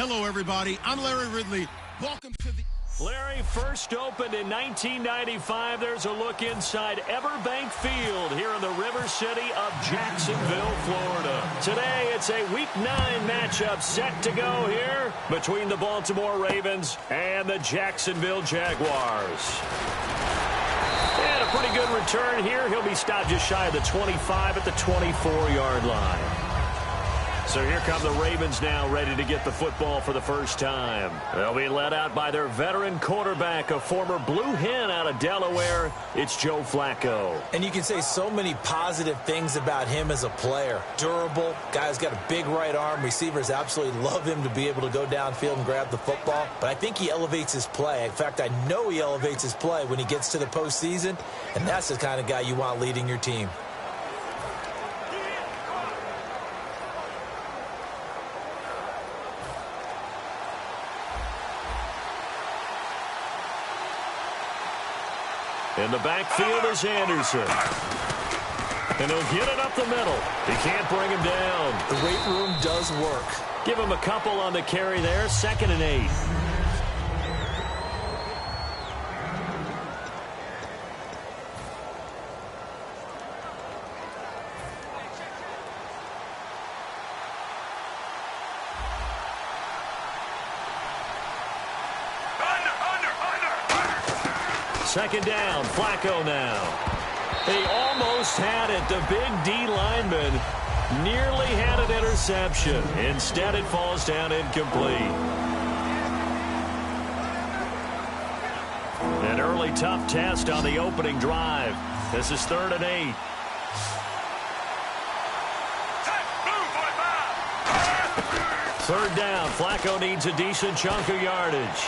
Hello, everybody. I'm Larry Ridley. Welcome to the... Larry first opened in 1995. There's a look inside Everbank Field here in the River City of Jacksonville, Florida. Today, it's a Week 9 matchup set to go here between the Baltimore Ravens and the Jacksonville Jaguars. And a pretty good return here. He'll be stopped just shy of the 25 at the 24-yard line. So here come the Ravens now, ready to get the football for the first time. They'll be led out by their veteran quarterback, a former Blue Hen out of Delaware. It's Joe Flacco. And you can say so many positive things about him as a player. Durable, guy's got a big right arm. Receivers absolutely love him to be able to go downfield and grab the football. But I think he elevates his play. In fact, I know he elevates his play when he gets to the postseason. And that's the kind of guy you want leading your team. In the backfield is Anderson. And he'll get it up the middle. He can't bring him down. The weight room does work. Give him a couple on the carry there. 2nd and 8. Second down, Flacco now. He almost had it. The big D lineman nearly had an interception. Instead, it falls down incomplete. An early tough test on the opening drive. This is 3rd and 8. Third down, Flacco needs a decent chunk of yardage.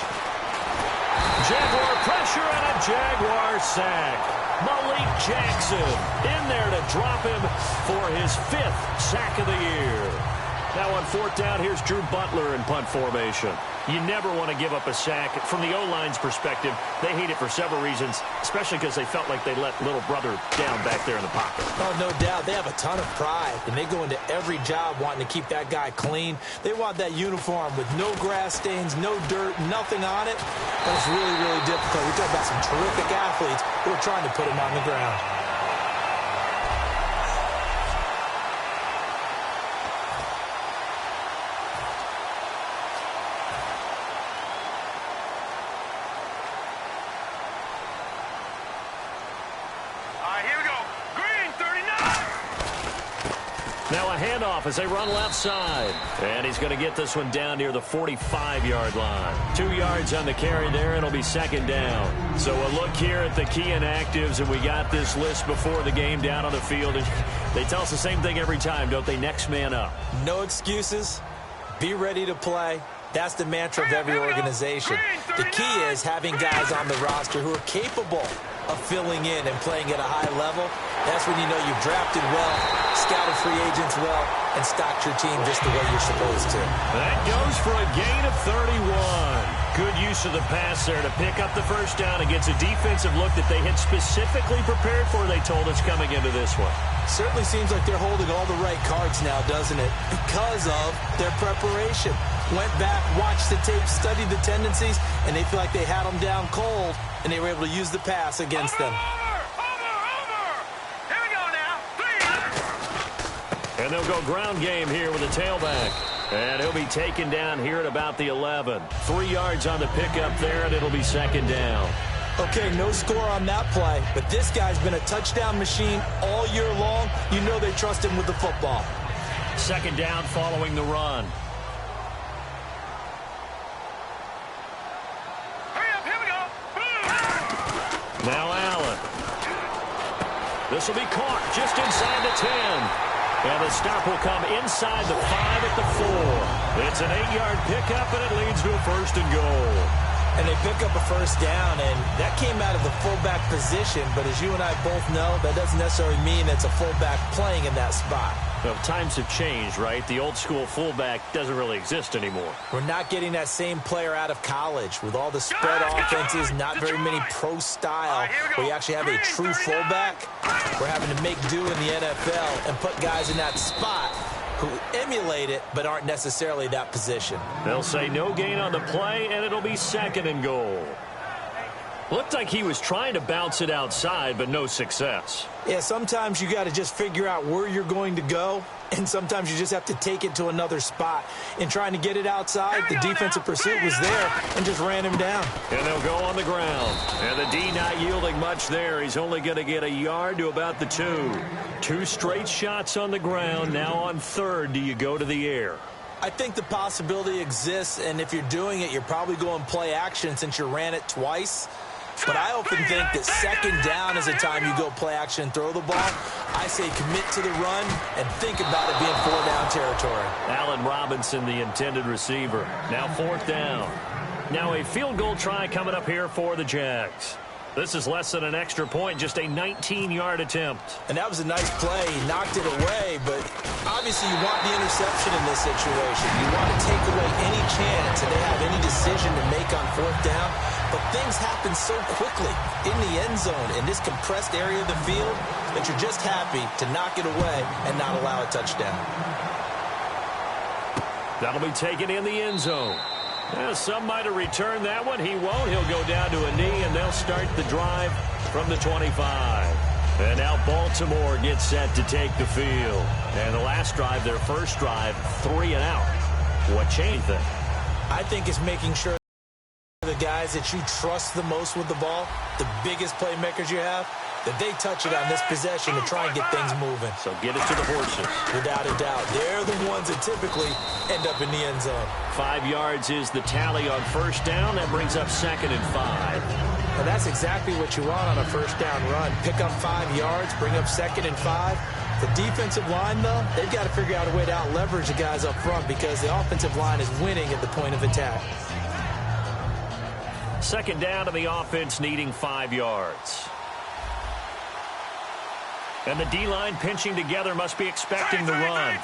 Jaguar pressure and a Jaguar sack. Malik Jackson in there to drop him for his 5th sack of the year. Now on 4th down, here's Drew Butler in punt formation. You never want to give up a sack. From the O-line's perspective, they hate it for several reasons, especially because they felt like they let little brother down back there in the pocket. Oh, no doubt. They have a ton of pride, and they go into every job wanting to keep that guy clean. They want that uniform with no grass stains, no dirt, nothing on it. But it's really, really difficult. We're talking about some terrific athletes who are trying to put him on the ground. Now a handoff as they run left side. And he's going to get this one down near the 45-yard line. 2 yards on the carry there, and it'll be 2nd down. So a look here at the key inactives, and we got this list before the game down on the field. And they tell us the same thing every time, don't they? Next man up. No excuses. Be ready to play. That's the mantra of every organization. The key is having guys on the roster who are capable of filling in and playing at a high level. That's when you know you've drafted well, scouted free agents well, and stocked your team just the way you're supposed to. That goes for a gain of 31. Good use of the pass there to pick up the first down against a defensive look that they had specifically prepared for, they told us, coming into this one. Certainly seems like they're holding all the right cards now, doesn't it? Because of their preparation. Went back, watched the tape, studied the tendencies, and they feel like they had them down cold, and they were able to use the pass against them. Here we go now. And they'll go ground game here with a tailback. And he'll be taken down here at about the 11. 3 yards on the pickup there, and it'll be 2nd down. Okay, no score on that play, but this guy's been a touchdown machine all year long. You know they trust him with the football. 2nd down following the run. Now Allen. This will be caught just inside the 10. And the stop will come inside the 5 at the 4. It's an 8-yard pickup, and it leads to a 1st and goal. And they pick up a first down, and that came out of the fullback position. But as you and I both know, that doesn't necessarily mean it's a fullback playing in that spot. Well, times have changed, right? The old school fullback doesn't really exist anymore. We're not getting that same player out of college with all the spread offenses, not very many pro style, where you actually have a true fullback. We're having to make do in the NFL and put guys in that spot who emulate it but aren't necessarily that position. They'll say no gain on the play, and it'll be 2nd and goal. Looked like he was trying to bounce it outside, but no success. Yeah, sometimes you got to just figure out where you're going to go, and sometimes you just have to take it to another spot. In trying to get it outside, the defensive pursuit was there and just ran him down. And they'll go on the ground. And the D not yielding much there. He's only going to get a yard to about the 2. 2 straight shots on the ground. Now on 3rd, do you go to the air? I think the possibility exists, and if you're doing it, you're probably going play action since you ran it twice. But I often think that 2nd down is a time you go play action and throw the ball. I say commit to the run and think about it being 4-down territory. Allen Robinson, the intended receiver. Now 4th down. Now a field goal try coming up here for the Jags. This is less than an extra point, just a 19-yard attempt. And that was a nice play. He knocked it away, but obviously you want the interception in this situation. You want to take away any chance that they have any decision to make on 4th down. But things happen so quickly in the end zone in this compressed area of the field that you're just happy to knock it away and not allow a touchdown. That'll be taken in the end zone. Some might have returned that one. He won't. He'll go down to a knee, and they'll start the drive from the 25. And now Baltimore gets set to take the field. And the last drive, their first drive, 3 and out. What changed then? I think it's making sure the guys that you trust the most with the ball, the biggest playmakers you have, that they touch it on this possession to try and get things moving. So get it to the horses. Without a doubt. They're the ones that typically end up in the end zone. 5 yards is the tally on 1st down. That brings up 2nd and 5. And that's exactly what you want on a 1st down run. Pick up 5 yards, bring up 2nd and 5. The defensive line, though, they've got to figure out a way to out-leverage the guys up front because the offensive line is winning at the point of attack. 2nd down to the offense needing 5 yards. And the D-line pinching together must be expecting the run.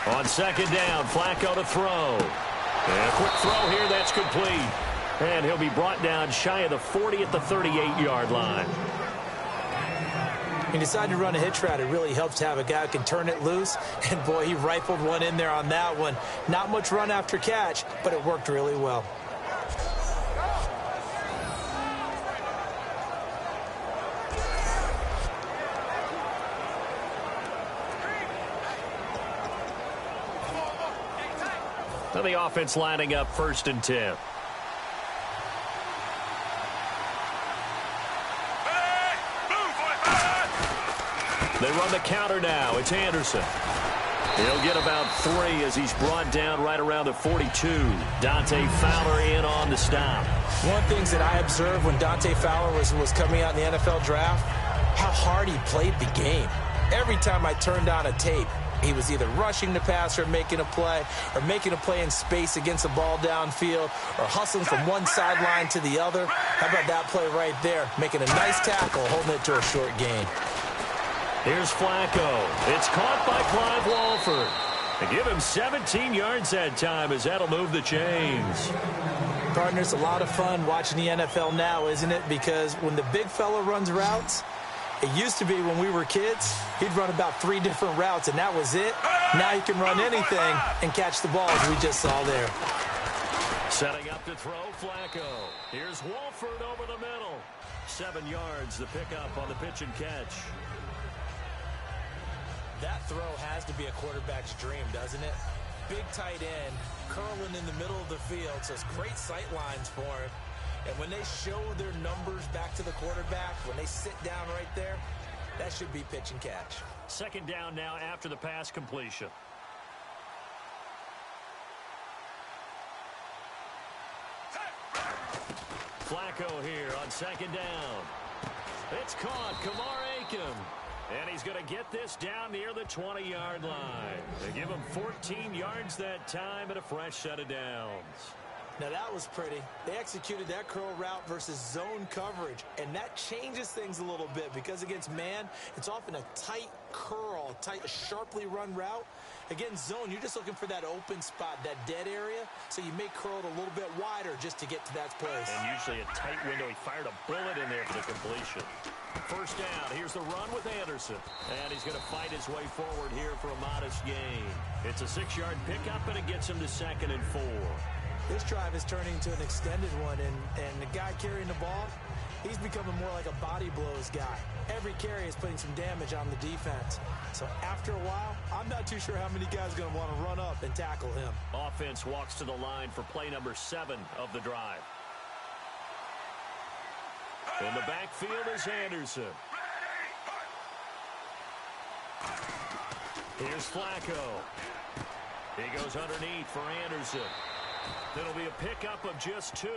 On 2nd down, Flacco to throw. And a quick throw here, that's complete. And he'll be brought down shy of the 40 at the 38-yard line. He decided to run a hitch route. It really helps to have a guy who can turn it loose. And, boy, he rifled one in there on that one. Not much run after catch, but it worked really well. So the offense lining up 1st and 10. They run the counter now. It's Anderson. He'll get about 3 as he's brought down right around the 42. Dante Fowler in on the stop. One of the things that I observed when Dante Fowler was coming out in the NFL draft, how hard he played the game. Every time I turned on a tape, he was either rushing the passer, making a play, or making a play in space against the ball downfield, or hustling from one sideline to the other. How about that play right there? Making a nice tackle, holding it to a short gain. Here's Flacco. It's caught by Clive Walford. They give him 17 yards that time as that'll move the chains. Partner, it's a lot of fun watching the NFL now, isn't it? Because when the big fella runs routes, it used to be when we were kids, he'd run about 3 different routes, and that was it. Now he can run anything and catch the ball, as we just saw there. Setting up to throw, Flacco. Here's Walford over the middle. 7 yards, the pickup on the pitch and catch. That throw has to be a quarterback's dream, doesn't it? Big tight end, curling in the middle of the field, so it's great sight lines for him. And when they show their numbers back to the quarterback, when they sit down right there, that should be pitch and catch. 2nd down now after the pass completion. Flacco here on 2nd down. It's caught. Kamar Aiken. And he's going to get this down near the 20-yard line. They give him 14 yards that time and a fresh set of downs. Now that was pretty. They executed that curl route versus zone coverage, and that changes things a little bit because against man, it's often a tight curl, tight, sharply run route. Against zone, you're just looking for that open spot, that dead area, so you may curl it a little bit wider just to get to that place. And usually a tight window. He fired a bullet in there for the completion. First down. Here's the run with Anderson. And he's going to fight his way forward here for a modest gain. It's a 6-yard pickup, and it gets him to 2nd and 4. This drive is turning into an extended one, and the guy carrying the ball, he's becoming more like a body blows guy. Every carry is putting some damage on the defense. So after a while, I'm not too sure how many guys are going to want to run up and tackle him. Offense walks to the line for play number 7 of the drive. In the backfield is Anderson. Here's Flacco. He goes underneath for Anderson. It'll be a pickup of just 2,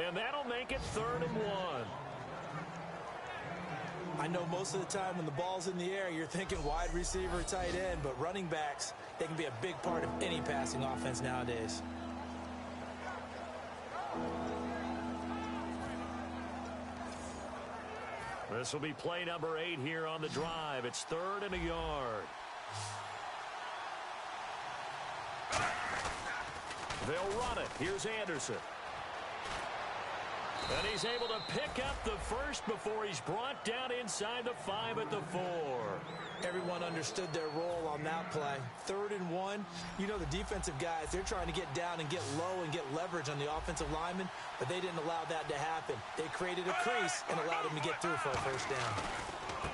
and that'll make it 3rd and 1. I know most of the time when the ball's in the air, you're thinking wide receiver, tight end, but running backs, they can be a big part of any passing offense nowadays. This will be play number 8 here on the drive. It's 3rd and a yard. They'll run it. Here's Anderson. And he's able to pick up the first before he's brought down inside the 5 at the 4. Everyone understood their role on that play. 3rd and 1. You know the defensive guys, they're trying to get down and get low and get leverage on the offensive lineman, but they didn't allow that to happen. They created a crease and allowed him to get through for a first down.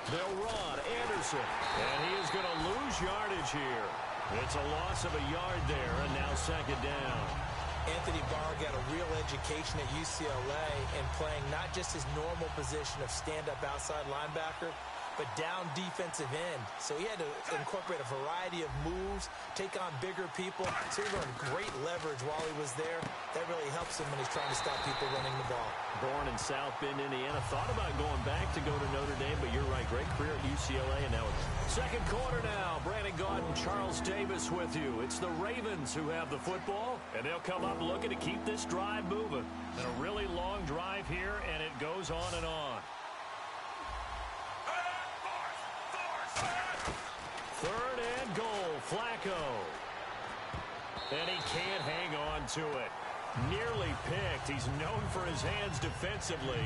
They'll run Anderson, and he is going to lose yardage here. It's a loss of a yard there, and now 2nd down. Anthony Barr got a real education at UCLA and playing not just his normal position of stand-up outside linebacker, but down defensive end. So he had to incorporate a variety of moves, take on bigger people. So he learned great leverage while he was there. That really helps him when he's trying to stop people running the ball. Born in South Bend, Indiana. Thought about going back to go to Notre Dame, but you're right. Great career at UCLA. And now it's 2nd quarter now. Brandon Gaudin, Charles Davis with you. It's the Ravens who have the football, and they'll come up looking to keep this drive moving. And a really long drive here, and it goes on and on. 3rd and goal, Flacco. And he can't hang on to it. Nearly picked. He's known for his hands defensively,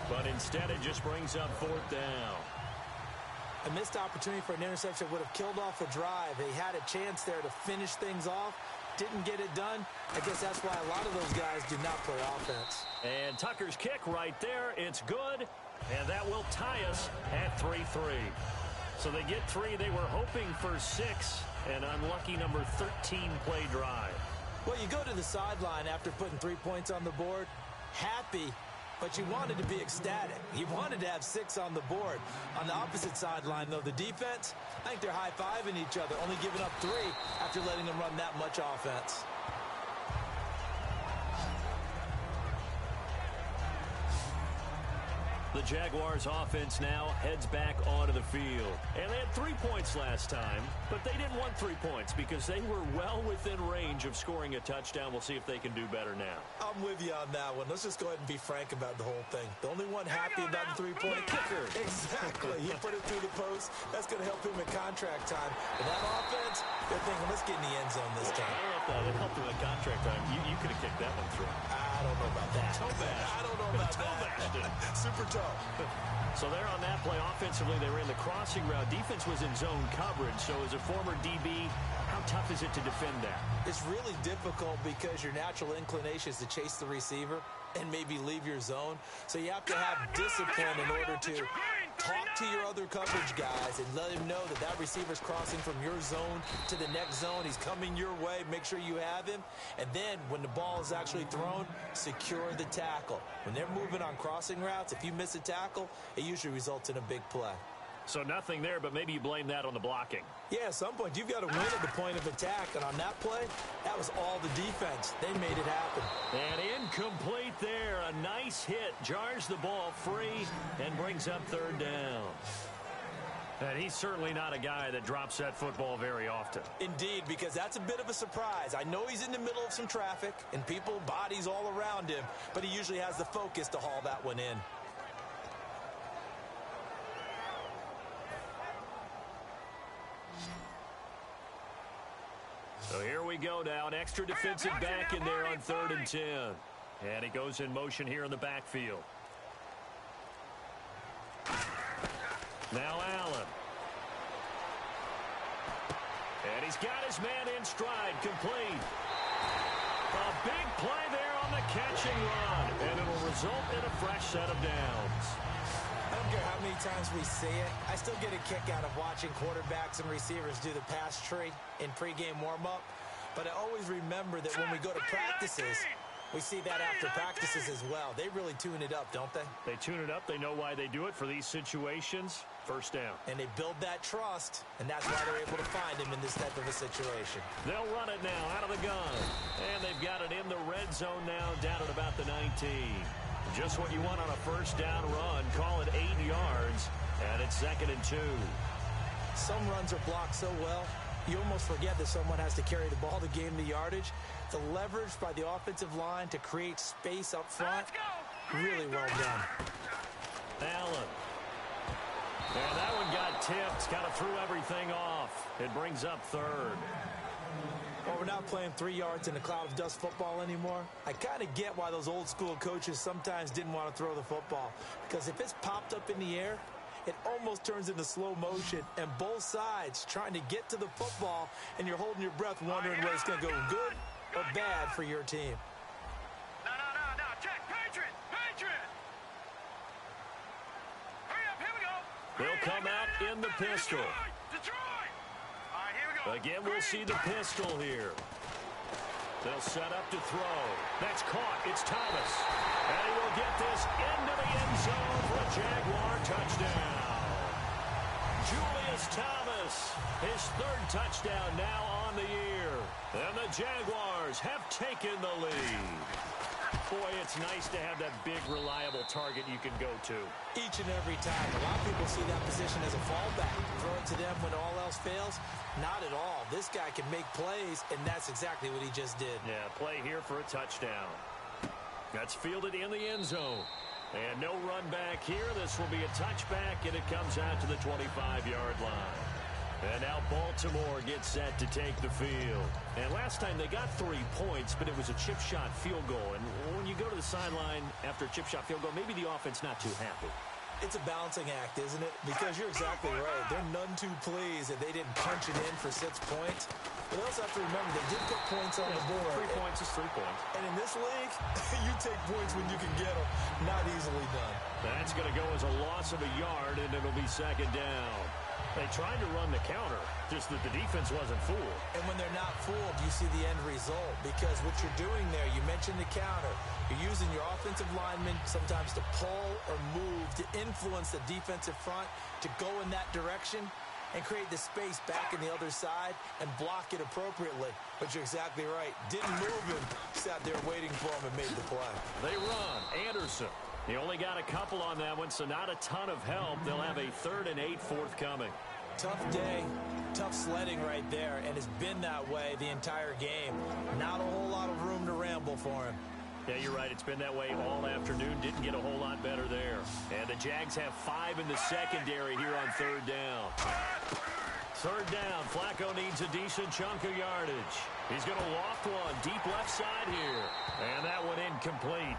but instead it just brings up 4th down. A missed opportunity for an interception would have killed off a drive. They had a chance there to finish things off. Didn't get it done. I guess that's why a lot of those guys do not play offense. And Tucker's kick right there. It's good, and that will tie us at 3-3. So they get 3. They were hoping for 6. An unlucky number 13 play drive. Well, you go to the sideline after putting 3 points on the board, happy, but you wanted to be ecstatic. You wanted to have 6 on the board. On the opposite sideline, though, the defense, I think they're high-fiving each other, only giving up 3 after letting them run that much offense. The Jaguars offense now heads back onto the field. And they had 3 points last time, but they didn't want 3 points because they were well within range of scoring a touchdown. We'll see if they can do better now. I'm with you on that one. Let's just go ahead and be frank about the whole thing. The only one happy about the 3-point kicker. Exactly. He put it through the post. That's going to help him at contract time. But that offense, they're thinking, let's get in the end zone this time. I don't know if that helped him at contract time. You could have kicked that one through. I don't know about that. Toe bash. I don't know about that. Super toe. So there on that play, offensively, they ran the crossing route. Defense was in zone coverage. So as a former DB, how tough is it to defend that? It's really difficult because your natural inclination is to chase the receiver and maybe leave your zone. So you have to have discipline in order to talk to your other coverage guys and let him know that that receiver's crossing from your zone to the next zone. He's coming your way. Make sure you have him. And then when the ball is actually thrown, secure the tackle. When they're moving on crossing routes, if you miss a tackle, it usually results in a big play. So nothing there, but maybe you blame that on the blocking. Yeah, at some point, you've got to win at the point of attack. And on that play, that was all the defense. They made it happen. And incomplete there. A nice hit. Jars the ball free and brings up 3rd down. And he's certainly not a guy that drops that football very often. Indeed, because that's a bit of a surprise. I know he's in the middle of some traffic and people, bodies all around him, but he usually has the focus to haul that one in. So here we go now. An extra defensive back in there on 3rd and 10. And he goes in motion here in the backfield. Now Allen. And he's got his man in stride, complete. A big play there on the catch and run. And it'll result in a fresh set of downs. I don't care how many times we see it. I still get a kick out of watching quarterbacks and receivers do the pass tree in pregame warm-up. But I always remember that when we go to practices, we see that after practices as well. They really tune it up, don't they? They tune it up. They know why they do it for these situations. First down. And they build that trust, and that's why they're able to find him in this type of a situation. They'll run it now out of the gun. And they've got it in the red zone now down at about the 19. Just what you want on a first down run. Call it 8 yards, and it's 2nd and 2. Some runs are blocked so well, you almost forget that someone has to carry the ball to gain the yardage. The leverage by the offensive line to create space up front, really well done. Allen. And that one got tipped, kind of threw everything off. It brings up 3rd. Well, we're not playing 3 yards in a cloud of dust football anymore. I kind of get why those old school coaches sometimes didn't want to throw the football. Because if it's popped up in the air, it almost turns into slow motion. And both sides trying to get to the football, and you're holding your breath wondering whether it's going to go good or bad for your team. No. Check. Patriot. Hurry up. Here we go. They'll come out in the pistol. Detroit. All right, here we go. Again, we'll see the pistol here. They'll set up to throw. That's caught. It's Thomas. And he will get this into the end zone for a Jaguar touchdown. Julius Thomas, his 3rd touchdown now on the year. And the Jaguars have taken the lead. Boy, it's nice to have that big, reliable target you can go to. Each and every time. A lot of people see that position as a fallback. Throw it to them when all else fails. Not at all. This guy can make plays, and that's exactly what he just did. Yeah, play here for a touchdown. That's fielded in the end zone. And no run back here. This will be a touchback, and it comes out to the 25-yard line. And now Baltimore gets set to take the field. And last time they got 3 points, but it was a chip shot field goal. And when you go to the sideline after a chip shot field goal, maybe the offense not too happy. It's a balancing act, isn't it? Because you're exactly right. They're none too pleased that they didn't punch it in for 6 points. But they also have to remember they did put points on the board. 3 points is 3 points. And in this league, you take points when you can get them. Not easily done. That's going to go as a loss of a yard, and it'll be 2nd down. They tried to run the counter, just that the defense wasn't fooled. And when they're not fooled, you see the end result. Because what you're doing there, you mentioned the counter. You're using your offensive linemen sometimes to pull or move, to influence the defensive front, to go in that direction and create the space back in the other side and block it appropriately. But you're exactly right. Didn't move him, sat there waiting for him and made the play. They run. Anderson. He only got a couple on that one, so not a ton of help. They'll have a 3rd and 8 forthcoming. Tough day, tough sledding right there, and it's been that way the entire game. Not a whole lot of room to ramble for him. Yeah, you're right. It's been that way all afternoon. Didn't get a whole lot better there. And the Jags have 5 in the secondary here on 3rd down. 3rd down. Flacco needs a decent chunk of yardage. He's going to loft one deep left side here. And that one incomplete.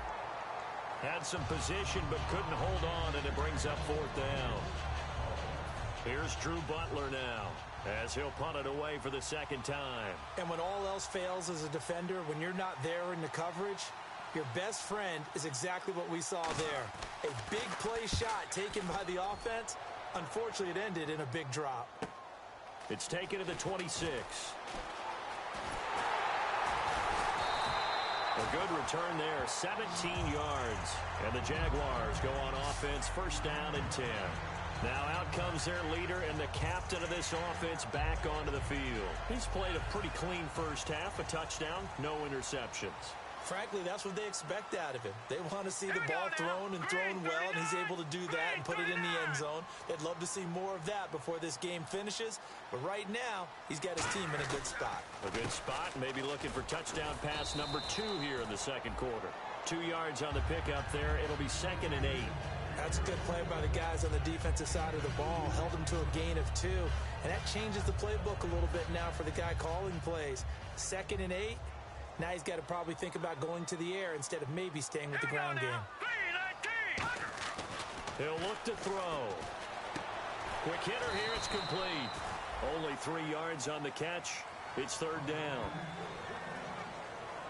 Had some position but couldn't hold on, and it brings up 4th down. Here's Drew Butler now as he'll punt it away for the 2nd time. And when all else fails as a defender, when you're not there in the coverage, your best friend is exactly what we saw there. A big play shot taken by the offense. Unfortunately, it ended in a big drop. It's taken to the 26. A good return there, 17 yards. And the Jaguars go on offense, 1st down and 10. Now out comes their leader and the captain of this offense back onto the field. He's played a pretty clean first half, a touchdown, no interceptions. Frankly, that's what they expect out of him. They want to see the ball thrown and thrown well, and he's able to do that and put it in the end zone. They'd love to see more of that before this game finishes. But right now, he's got his team in a good spot. A good spot, maybe looking for touchdown pass number 2 here in the second quarter. 2 yards on the pickup there. It'll be 2nd and 8. That's a good play by the guys on the defensive side of the ball. Held him to a gain of 2. And that changes the playbook a little bit now for the guy calling plays. 2nd and 8. Now he's got to probably think about going to the air instead of maybe staying with the ground game. He'll look to throw. Quick hitter here. It's complete. Only 3 yards on the catch. It's 3rd down.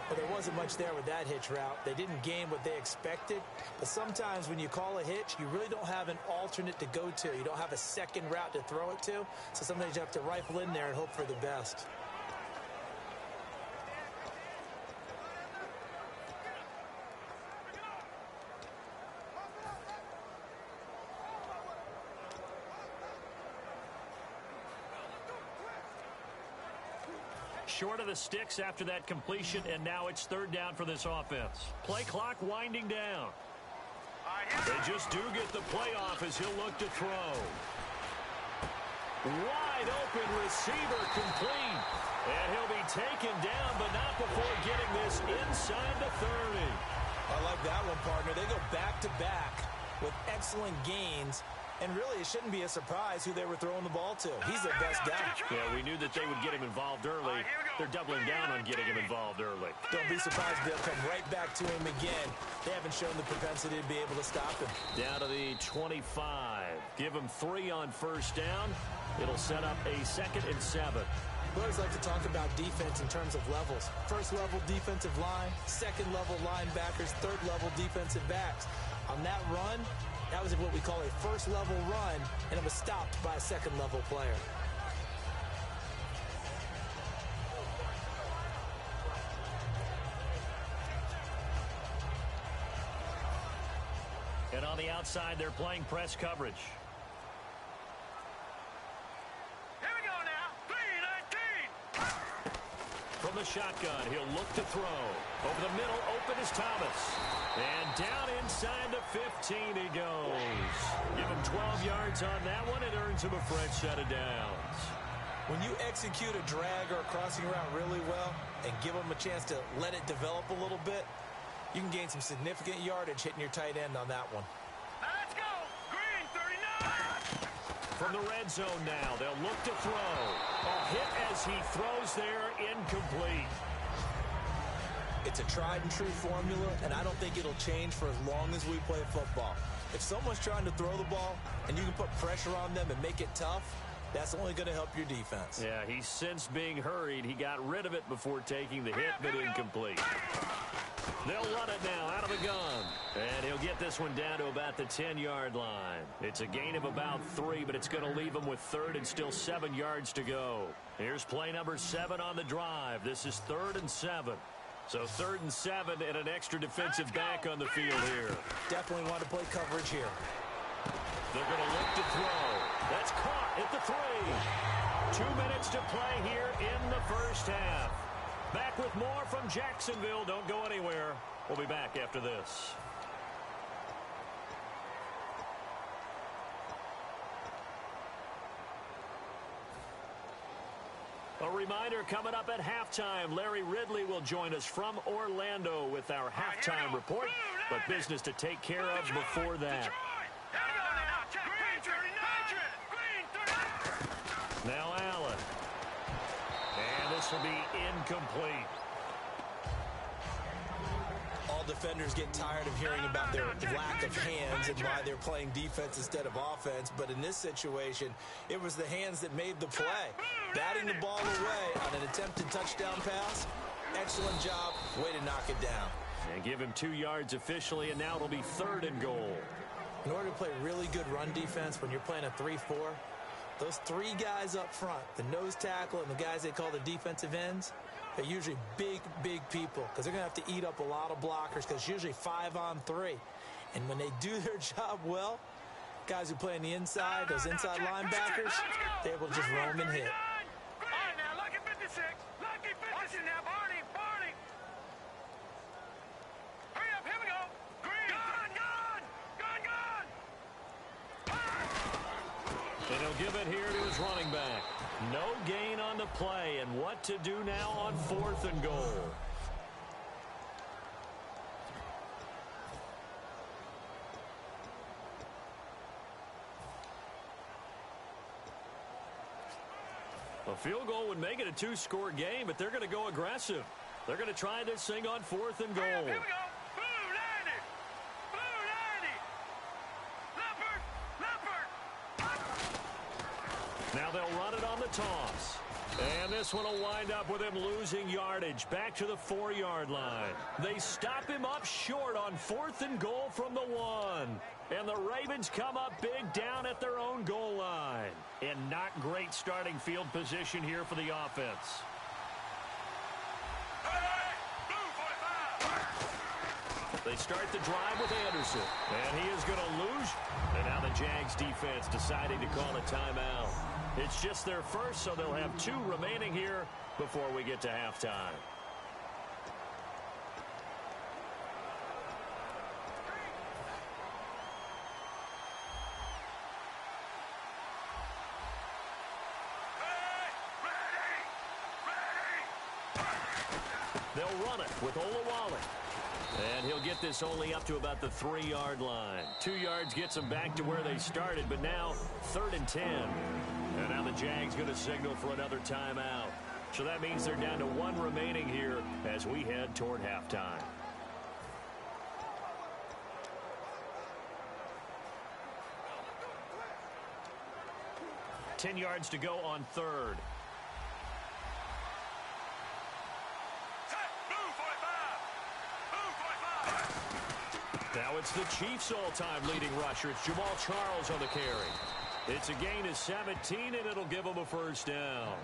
Well, there wasn't much there with that hitch route. They didn't gain what they expected. But sometimes when you call a hitch, you really don't have an alternate to go to. You don't have a second route to throw it to. So sometimes you have to rifle in there and hope for the best. Short of the sticks after that completion, and now it's 3rd down for this offense. Play clock winding down. They just do get the playoff as he'll look to throw. Wide open receiver complete. And he'll be taken down, but not before getting this inside the 30. I like that one, partner. They go back-to-back with excellent gains. And really, it shouldn't be a surprise who they were throwing the ball to. He's their best guy. Yeah, we knew that they would get him involved early. They're doubling down on getting him involved early. Don't be surprised if they'll come right back to him again. They haven't shown the propensity to be able to stop him. Down to the 25. Give him 3 on 1st down. It'll set up a 2nd and 7. We always like to talk about defense in terms of levels. 1st level defensive line, 2nd level linebackers, 3rd level defensive backs. On that run, that was what we call a 1st level run, and it was stopped by a 2nd level player. And on the outside, they're playing press coverage. Here we go now. 3-19. From the shotgun, he'll look to throw. Over the middle, open is Thomas. And down inside the 15 he goes. Give him 12 yards on that one. It earns him a fresh set of downs. When you execute a drag or a crossing route really well and give them a chance to let it develop a little bit, you can gain some significant yardage hitting your tight end on that one. Let's go. Green, 39. From the red zone now, they'll look to throw. A hit as he throws there, incomplete. It's a tried-and-true formula, and I don't think it'll change for as long as we play football. If someone's trying to throw the ball and you can put pressure on them and make it tough, that's only going to help your defense. Yeah, he's since being hurried. He got rid of it before taking the hit, but incomplete. They'll run it now out of the gun. And he'll get this one down to about the 10-yard line. It's a gain of about 3, but it's going to leave him with 3rd and still 7 yards to go. Here's play number 7 on the drive. This is 3rd and 7. So 3rd and 7 and an extra defensive back on the field here. Definitely want to play coverage here. They're going to look to throw. That's caught at the 3. 2 minutes to play here in the first half. Back with more from Jacksonville. Don't go anywhere. We'll be back after this. A reminder coming up at halftime. Larry Ridley will join us from Orlando with our halftime report. But business to take care of before that. Now Allen. And this will be incomplete. All defenders get tired of hearing about their lack of hands and why they're playing defense instead of offense. But in this situation, it was the hands that made the play. Batting the ball away on an attempted touchdown pass. Excellent job. Way to knock it down. And give him 2 yards officially, and now it'll be 3rd and goal. In order to play really good run defense when you're playing a 3-4, those 3 guys up front, the nose tackle and the guys they call the defensive ends, they're usually big, big people because they're going to have to eat up a lot of blockers because it's usually 5-on-3. And when they do their job well, guys who play on the inside, those inside linebackers, they're able to just roam and hit. All right, now, lucky 56. Lucky 56. Watch it now, Barney. He'll give it here to his running back. No gain on the play, and what to do now on 4th and goal. A field goal would make it a 2-score game, but they're going to go aggressive. They're going to try this thing on 4th and goal. Here we go. Blue 90. Blue 90. Leopard. Leopard. Now they'll run it on the toss. And this one will wind up with him losing yardage back to the 4-yard line. They stop him up short on 4th and goal from the 1. And the Ravens come up big down at their own goal line. And not great starting field position here for the offense. Hey, blue 45. They start the drive with Anderson. And he is going to lose. And now the Jags defense deciding to call a timeout. It's just their first, so they'll have 2 remaining here before we get to halftime. They'll run it with Olawale. And he'll get this only up to about the 3-yard line. 2 yards gets them back to where they started, but now 3rd and 10. And now the Jags going to signal for another timeout. So that means they're down to 1 remaining here as we head toward halftime. Ten yards to go on 3rd. Now it's the Chiefs' all-time leading rusher. It's Jamal Charles on the carry. It's a gain of 17, and it'll give them a first down.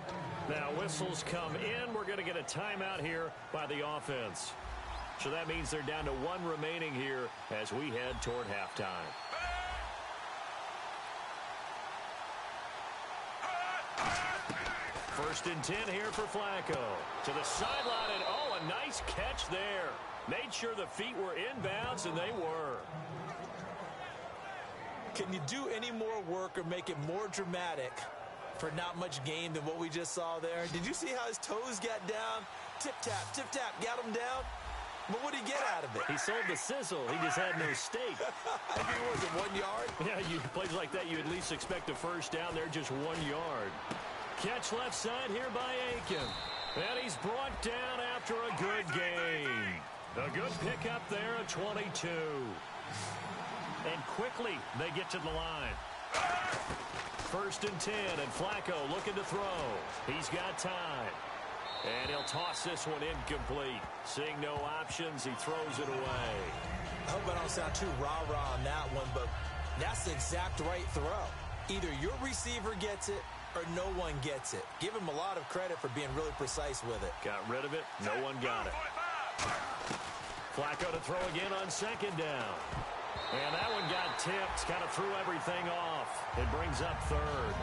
Now whistles come in. We're going to get a timeout here by the offense. So that means they're down to 1 remaining here as we head toward halftime. First and 10 here for Flacco. To the sideline, and oh, a nice catch there. Made sure the feet were inbounds, and they were. Can you do any more work or make it more dramatic for not much gain than what we just saw there? Did you see how his toes got down? Tip-tap, tip-tap, got him down. But what did he get out of it? He sold the sizzle. He just had no steak. I mean, was it 1 yard? Yeah, plays like that, you at least expect a first down there, just 1 yard. Catch left side here by Aiken. And he's brought down after a good gain. A good pickup there at 22. And quickly they get to the line. First and 10, and Flacco looking to throw. He's got time. And he'll toss this one incomplete. Seeing no options, he throws it away. I hope I don't sound too rah-rah on that one, but that's the exact right throw. Either your receiver gets it or no one gets it. Give him a lot of credit for being really precise with it. Got rid of it. No one got it. Flacco to throw again on 2nd down. And that one got tipped. Kind of threw everything off. It brings up 3rd.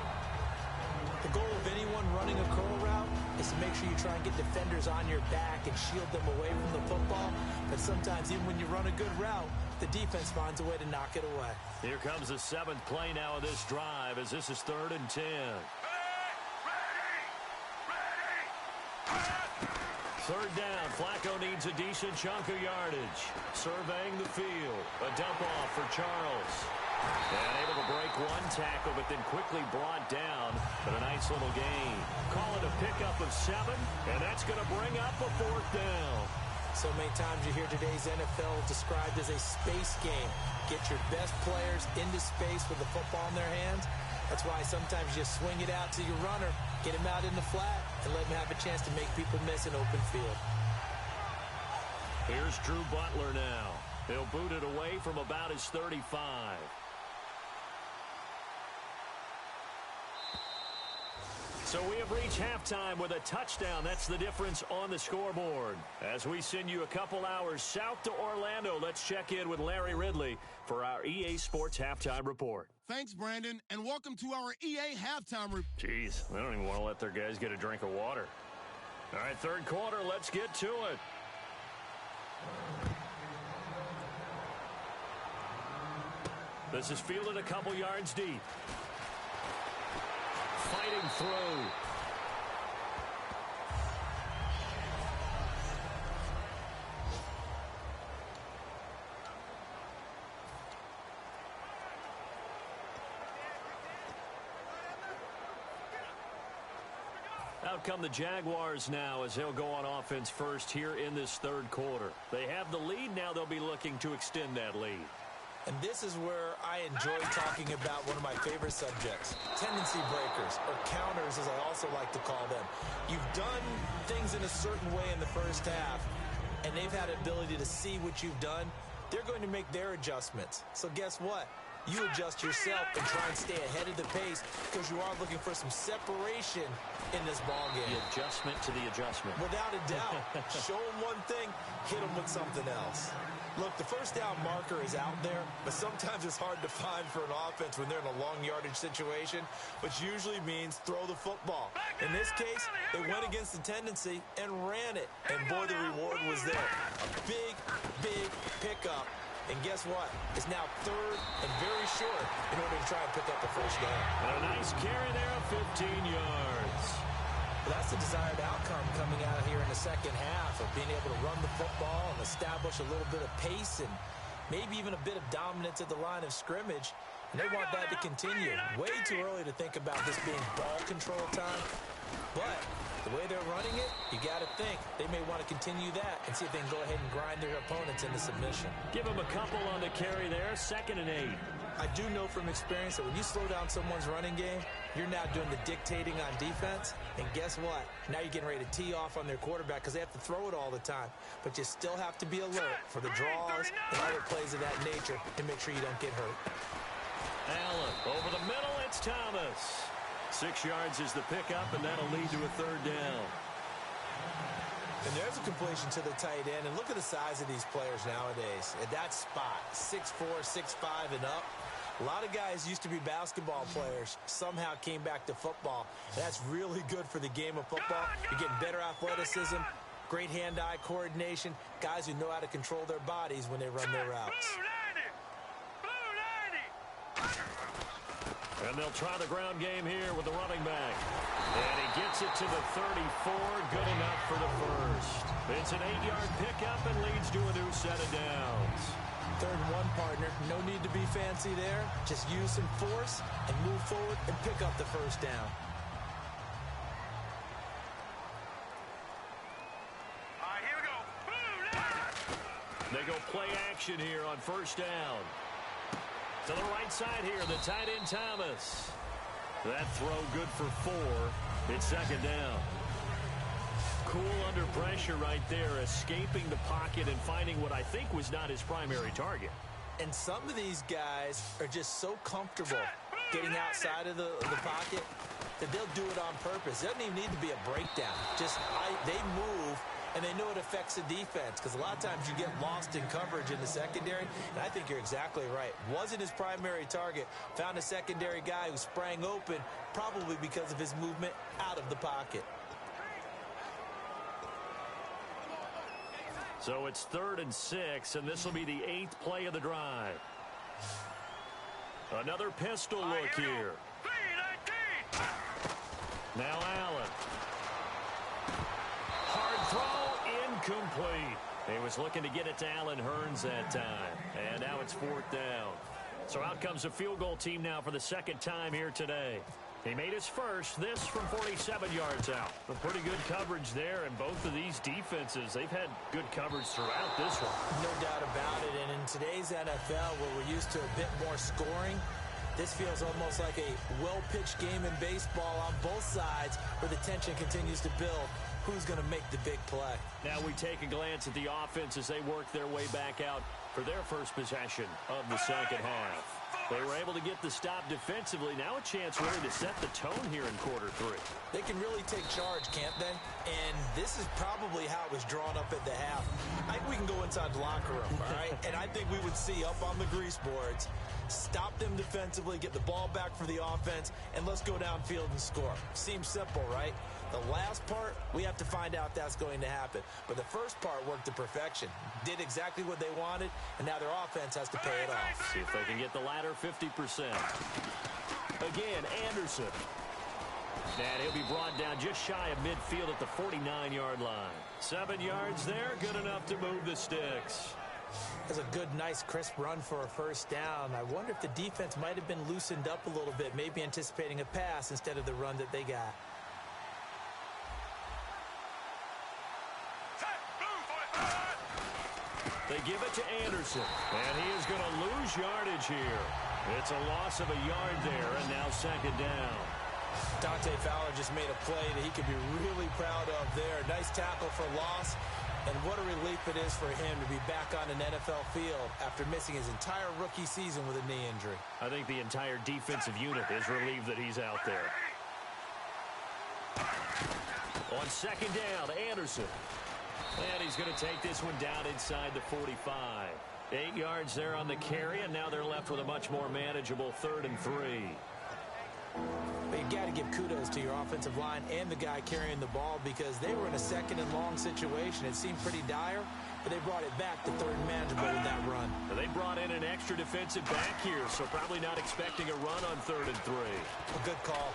The goal of anyone running a curl route is to make sure you try and get defenders on your back and shield them away from the football. But sometimes even when you run a good route, the defense finds a way to knock it away. Here comes the 7th play now of this drive as this is 3rd and 10. Third down. Flacco needs a decent chunk of yardage. Surveying the field. A dump off for Charles. And able to break 1 tackle, but then quickly brought down. But a nice little gain. Call it a pickup of 7, and that's going to bring up a 4th down. So many times you hear today's NFL described as a space game. Get your best players into space with the football in their hands. That's why sometimes you just swing it out to your runner, get him out in the flat, and let him have a chance to make people miss an open field. Here's Drew Butler now. He'll boot it away from about his 35. So we have reached halftime with a touchdown. That's the difference on the scoreboard. As we send you a couple hours south to Orlando, let's check in with Larry Ridley for our EA Sports Halftime Report. Thanks, Brandon, and welcome to our EA Halftime Report. Jeez, they don't even want to let their guys get a drink of water. All right, 3rd quarter, let's get to it. This is fielded a couple yards deep. fighting through. Out come the Jaguars now as they'll go on offense first here in this third quarter. They have the lead. Now they'll be looking to extend that lead. And this is where I enjoy talking about one of my favorite subjects, tendency breakers, or counters as I also like to call them. You've done things in a certain way in the first half, and they've had an ability to see what you've done. They're going to make their adjustments. So guess what? You adjust yourself and try and stay ahead of the pace because you are looking for some separation in this ball game. The adjustment to the adjustment. Without a doubt. Show them one thing, hit them with something else. Look, the first down marker is out there, but sometimes it's hard to find for an offense when they're in a long yardage situation, which usually means throw the football. In this case, they went against the tendency and ran it, and boy, the reward was there. A big, big pickup. And guess what? It's now third and very short in order to try and pick up the first down. And a nice carry there of 15 yards. Well, that's the desired outcome coming out here in the second half of being able to run the football and establish a little bit of pace and maybe even a bit of dominance at the line of scrimmage. And they want that to continue. Way too early to think about this being ball control time. But the way they're running it, you got to think they may want to continue that and see if they can go ahead and grind their opponents into submission. Give them a couple on the carry there, 2nd and 8. I do know from experience that when you slow down someone's running game, you're now doing the dictating on defense. And guess what? Now you're getting ready to tee off on their quarterback because they have to throw it all the time. But you still have to be alert for the draws and other plays of that nature to make sure you don't get hurt. Allen over the middle. It's Thomas. 6 yards is the pickup, and that'll lead to a third down. And there's a completion to the tight end. And look at the size of these players nowadays. At that spot, 6'4", 6'5", and up. A lot of guys used to be basketball players, somehow came back to football. That's really good for the game of football. You're getting better athleticism, great hand-eye coordination, guys who know how to control their bodies when they run their routes. And they'll try the ground game here with the running back. And he gets it to the 34. Good enough for the first. It's an 8-yard pickup and leads to a new set of downs. 3rd and 1, partner. No need to be fancy there. Just use some force and move forward and pick up the first down. All right, here we go. They go play action here on first down. To the right side here, the tight end Thomas. That throw good for 4. It's 2nd down. Cool under pressure right there, escaping the pocket and finding what I think was not his primary target. And some of these guys are just so comfortable getting outside of the pocket that they'll do it on purpose. It doesn't even need to be a breakdown. They move, and they know it affects the defense because a lot of times you get lost in coverage in the secondary, and I think you're exactly right. Wasn't his primary target. Found a secondary guy who sprang open, probably because of his movement out of the pocket. So it's 3rd and 6, and this will be the 8th play of the drive. Another pistol look here. Now Allen. Hard throw, incomplete. He was looking to get it to Allen Hurns that time. And now it's 4th down. So out comes a field goal team now for the 2nd time here today. He made his first, this from 47 yards out. A pretty good coverage there, and both of these defenses, they've had good coverage throughout this one. No doubt about it, and in today's NFL, where we're used to a bit more scoring, this feels almost like a well-pitched game in baseball on both sides where the tension continues to build. Who's going to make the big play? Now we take a glance at the offense as they work their way back out for their first possession of the second half. They were able to get the stop defensively. Now a chance really to set the tone here in quarter 3. They can really take charge, can't they? And this is probably how it was drawn up at the half. I think we can go inside the locker room, all right? And I think we would see up on the grease boards, stop them defensively, get the ball back for the offense, and let's go downfield and score. Seems simple, right? The last part, we have to find out that's going to happen. But the first part worked to perfection. Did exactly what they wanted, and now their offense has to pay it off. See if they can get the latter 50%. Again, Anderson. And he'll be brought down just shy of midfield at the 49-yard line. 7 yards there, good enough to move the sticks. That's a good, nice, crisp run for a first down. I wonder if the defense might have been loosened up a little bit, maybe anticipating a pass instead of the run that they got. They give it to Anderson, and he is going to lose yardage here. It's a loss of a yard there, and now second down. Dante Fowler just made a play that he could be really proud of there. Nice tackle for loss, and what a relief it is for him to be back on an NFL field after missing his entire rookie season with a knee injury. I think the entire defensive unit is relieved that he's out there. On second down, Anderson. And he's going to take this one down inside the 45. 8 yards there on the carry, and now they're left with a much more manageable 3rd and 3. But you got to give kudos to your offensive line and the guy carrying the ball because they were in a 2nd and long situation. It seemed pretty dire, but they brought it back to 3rd and manageable with that run. They brought in an extra defensive back here, so probably not expecting a run on 3rd and 3. A good call.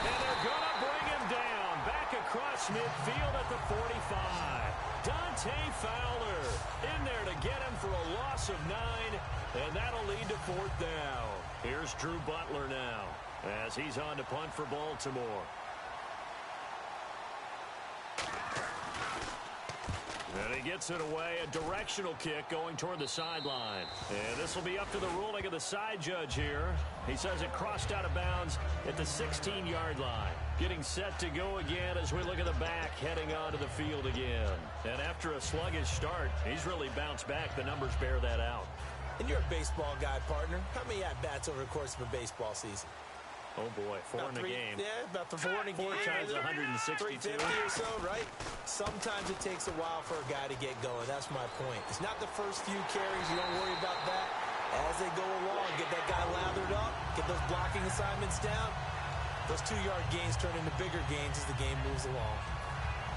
And they're going to bring him down back across midfield at the 45. Dante Fowler in there to get him for a loss of 9, and that'll lead to 4th down. Here's Drew Butler now as he's on to punt for Baltimore. And he gets it away, a directional kick going toward the sideline. And this will be up to the ruling of the side judge here. He says it crossed out of bounds at the 16-yard line. Getting set to go again as we look at the back heading onto the field again. And after a sluggish start, he's really bounced back. The numbers bear that out. And you're a baseball guy, partner. How many at-bats over the course of a baseball season? Oh, boy, 4 in a game. Yeah, about the 4 in a game. 4 times 162. 350 or so, right? Sometimes it takes a while for a guy to get going. That's my point. It's not the first few carries. You don't worry about that. As they go along, get that guy lathered up, get those blocking assignments down. Those 2-yard gains turn into bigger gains as the game moves along.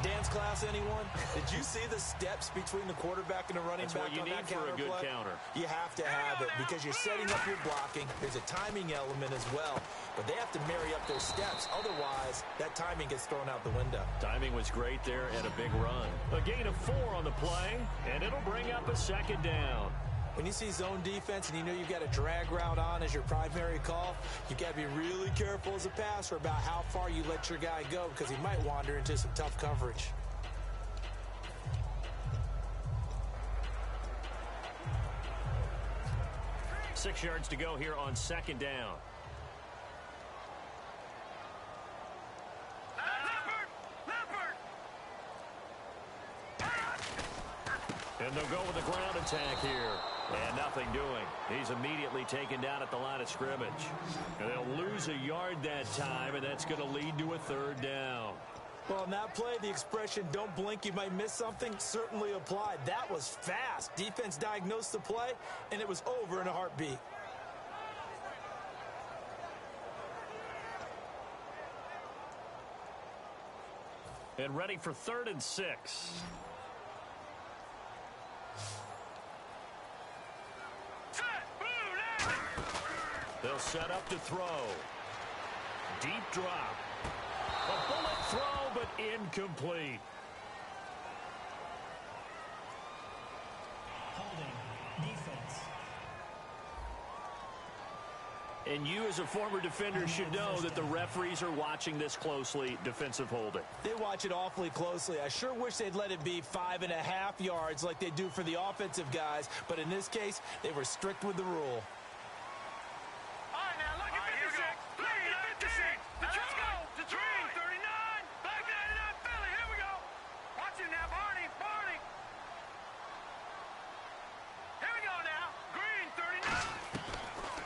Dance class, anyone? Did you see the steps between the quarterback and the running back on that counter play? That's what you need for a good counter. You have to have it because you're setting up your blocking. There's a timing element as well, but they have to marry up their steps. Otherwise, that timing gets thrown out the window. Timing was great there and a big run. A gain of 4 on the play, and it'll bring up a second down. When you see zone defense and you know you've got a drag route on as your primary call, you've got to be really careful as a passer about how far you let your guy go because he might wander into some tough coverage. Six yards to go here on second down. And they'll go with the ground attack here. And nothing doing. He's immediately taken down at the line of scrimmage. And they'll lose a yard that time, and that's going to lead to a 3rd down. Well, on that play, the expression, don't blink, you might miss something, certainly applied. That was fast. Defense diagnosed the play, and it was over in a heartbeat. And ready for 3rd and 6. They'll set up to throw. Deep drop. A bullet throw, but incomplete. Holding. Defense. And you as a former defender should know that the referees are watching this closely. Defensive holding. They watch it awfully closely. I sure wish they'd let it be 5.5 yards like they do for the offensive guys. But in this case, they were strict with the rule.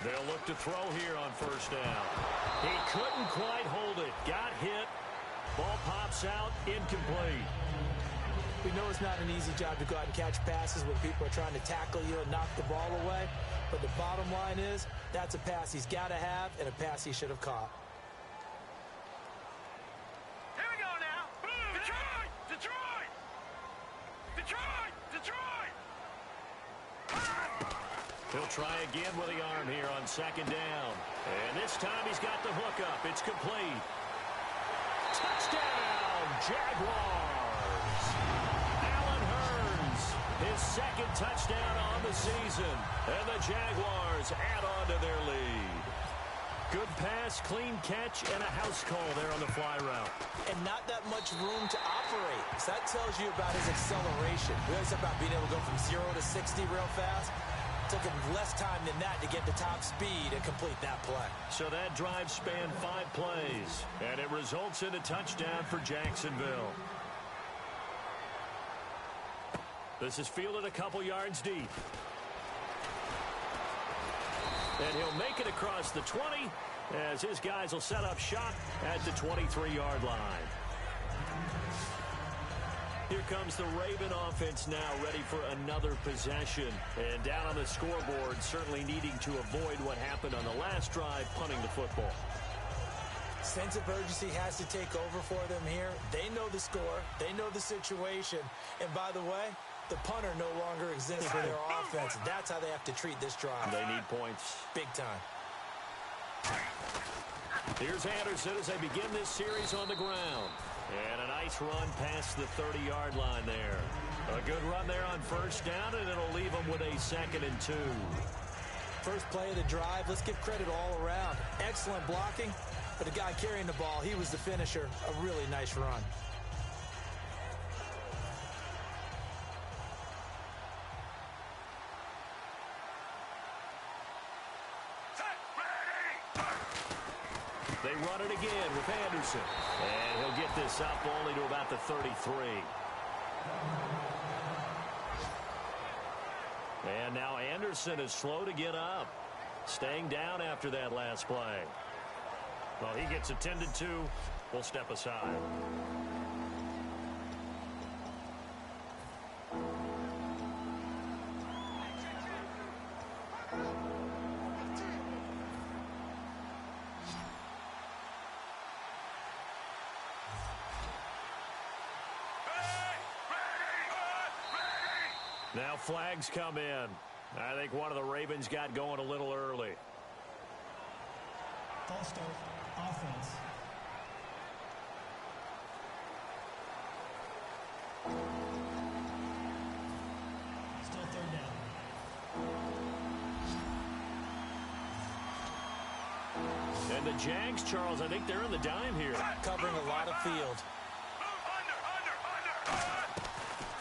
They'll look to throw here on 1st down. He couldn't quite hold it. Got hit. Ball pops out. Incomplete. We know it's not an easy job to go out and catch passes when people are trying to tackle you and knock the ball away. But the bottom line is, that's a pass he's got to have and a pass he should have caught. Here we go now. Boom. Detroit! Detroit! Detroit! Detroit! He'll try again with the arm here on 2nd down. And this time he's got the hook up. It's complete. Jaguars. Allen Hurns, his second touchdown on the season. And the Jaguars add on to their lead. Good pass, clean catch, and a house call there on the fly route. And not that much room to operate. So that tells you about his acceleration. We always talk about being able to go from 0 to 60 real fast. Took him less time than that to get to top speed and complete that play. So that drive spanned 5 plays, and it results in a touchdown for Jacksonville. This is fielded a couple yards deep. And he'll make it across the 20 as his guys will set up shop at the 23-yard line. Here comes the Raven offense now, ready for another possession. And down on the scoreboard, certainly needing to avoid what happened on the last drive, punting the football. Sense of urgency has to take over for them here. They know the score. They know the situation. And by the way, the punter no longer exists for their offense. That's how they have to treat this drive. They need points. Big time. Here's Anderson as they begin this series on the ground. And a nice run past the 30-yard line there. A good run there on first down, and it'll leave them with a 2nd and 2. First play of the drive, let's give credit all around. Excellent blocking, but the guy carrying the ball, he was the finisher. A really nice run. They run it again with Anderson. And he'll get this up only to about the 33. And now Anderson is slow to get up. Staying down after that last play. Well, he gets attended to. We'll step aside. Now flags come in. I think one of the Ravens got going a little early. False start, offense. Still 3rd down. And the Jags, Charles, I think they're in the dime here. Covering a lot of field.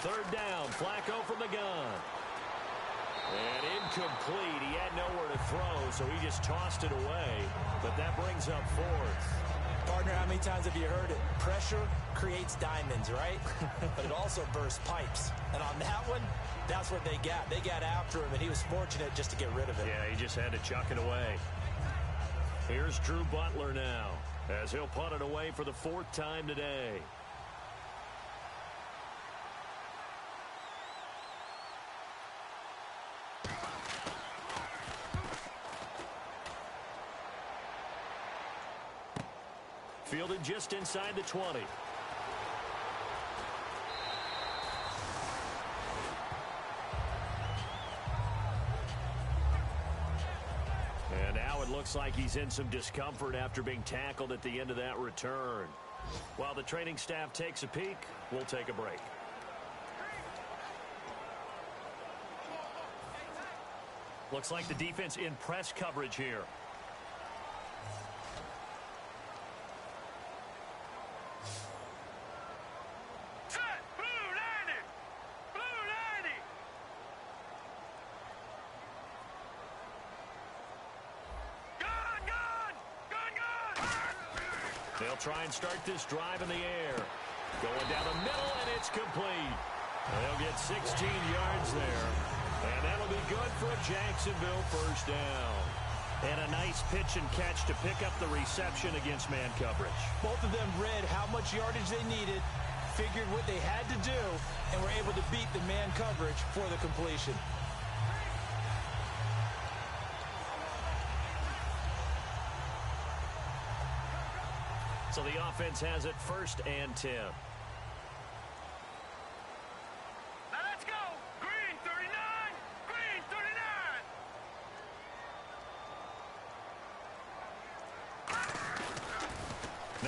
3rd down, Flacco from the gun. And incomplete. He had nowhere to throw, so he just tossed it away. But that brings up 4th. Partner, how many times have you heard it? Pressure creates diamonds, right? But it also bursts pipes. And on that one, that's what they got. They got after him, and he was fortunate just to get rid of it. Yeah, he just had to chuck it away. Here's Drew Butler now, as he'll punt it away for the 4th time today. Fielded just inside the 20. And now it looks like he's in some discomfort after being tackled at the end of that return. While the training staff takes a peek, we'll take a break. Looks like the defense in press coverage here. They'll try and start this drive in the air. Going down the middle, and it's complete. They'll get 16 yards there. And that'll be good for a Jacksonville 1st down. And a nice pitch and catch to pick up the reception against man coverage. Both of them read how much yardage they needed, figured what they had to do, and were able to beat the man coverage for the completion. So the offense has it 1st and 10. Now let's go. Green 39. Green 39.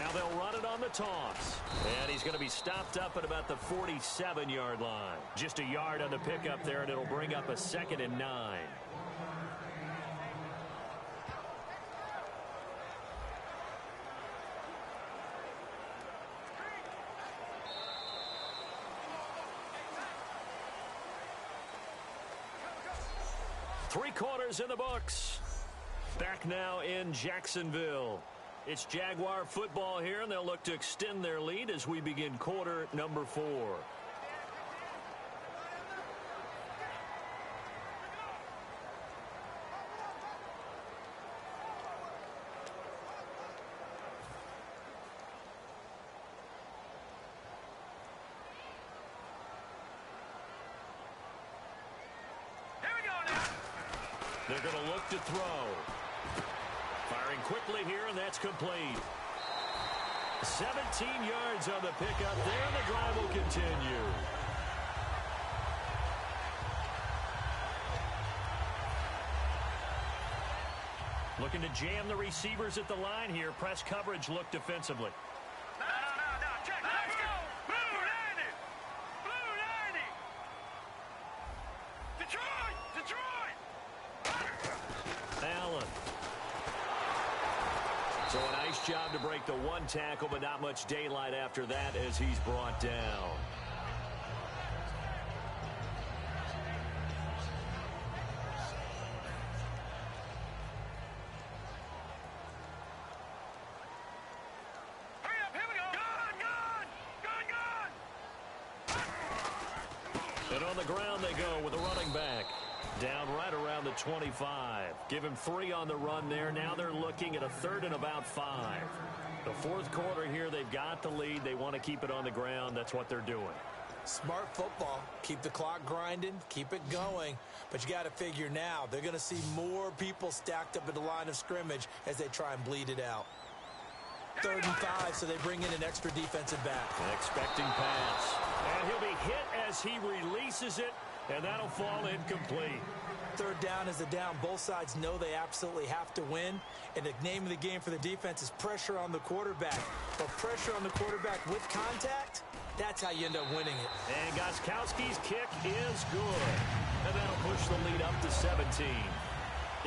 Now they'll run it on the toss. And he's going to be stopped up at about the 47-yard line. Just a yard on the pickup there, and it'll bring up a 2nd and 9. Three quarters in the books. Back now in Jacksonville. It's Jaguar football here, and they'll look to extend their lead as we begin quarter number 4. They're going to look to throw. Firing quickly here, and that's complete. 17 yards on the pickup there, and the drive will continue. Looking to jam the receivers at the line here. Press coverage look defensively. No. Check. Let's go. Blue 90. Blue 90. Detroit. Allen. So a nice job to break the one tackle, but not much daylight after that as he's brought down. Hurry up, here we go. Gun. And on the ground they go with a running back. Down right around the 25. Give him 3 on the run there. Now they're looking at a 3rd and about 5. The fourth quarter here, they've got the lead. They want to keep it on the ground. That's what they're doing. Smart football. Keep the clock grinding. Keep it going. But you got to figure now, they're going to see more people stacked up at the line of scrimmage as they try and bleed it out. 3rd and 5, so they bring in an extra defensive back. An expecting pass. And he'll be hit as he releases it. And that'll fall incomplete. 3rd down is a down. Both sides know they absolutely have to win. And the name of the game for the defense is pressure on the quarterback. But pressure on the quarterback with contact, that's how you end up winning it. And Gostkowski's kick is good. And that'll push the lead up to 17.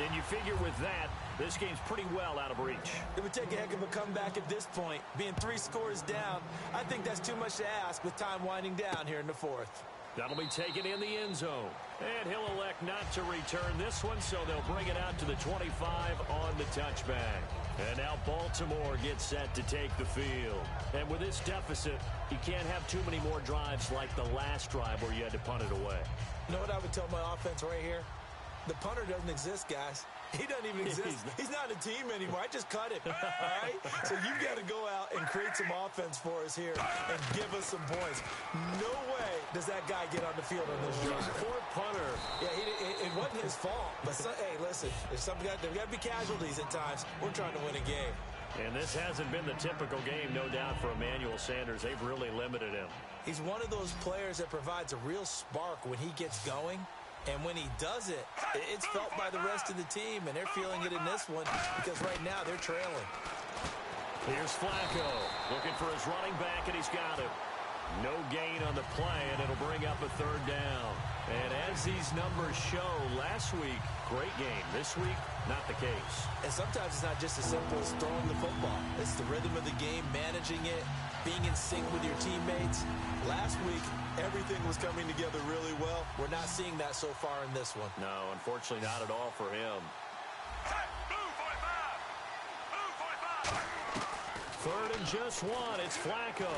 And you figure with that, this game's pretty well out of reach. It would take a heck of a comeback at this point. Being 3 scores down, I think that's too much to ask with time winding down here in the 4th. That'll be taken in the end zone. And he'll elect not to return this one, so they'll bring it out to the 25 on the touchback. And now Baltimore gets set to take the field. And with this deficit, you can't have too many more drives like the last drive where you had to punt it away. You know what I would tell my offense right here? The punter doesn't exist, guys. He doesn't even exist. He's not a team anymore. I just cut him. All right? So you've got to go out and create some offense for us here and give us some points. No way does that guy get on the field on this drive. Poor punter. Yeah, it wasn't his fault. But, hey, listen, there's got to be casualties at times. We're trying to win a game. And this hasn't been the typical game, no doubt, for Emmanuel Sanders. They've really limited him. He's one of those players that provides a real spark when he gets going. And when he does it, it's felt by the rest of the team, and they're feeling it in this one because right now they're trailing. Here's Flacco looking for his running back, and he's got it. No gain on the play, and it'll bring up a 3rd down. And as these numbers show, last week, great game. This week, not the case. And sometimes it's not just as simple as throwing the football. It's the rhythm of the game, managing it, being in sync with your teammates. Last week, everything was coming together really well. We're not seeing that so far in this one. No, unfortunately not at all for him. Blue 45. Blue 45. 3rd and just 1. It's Flacco.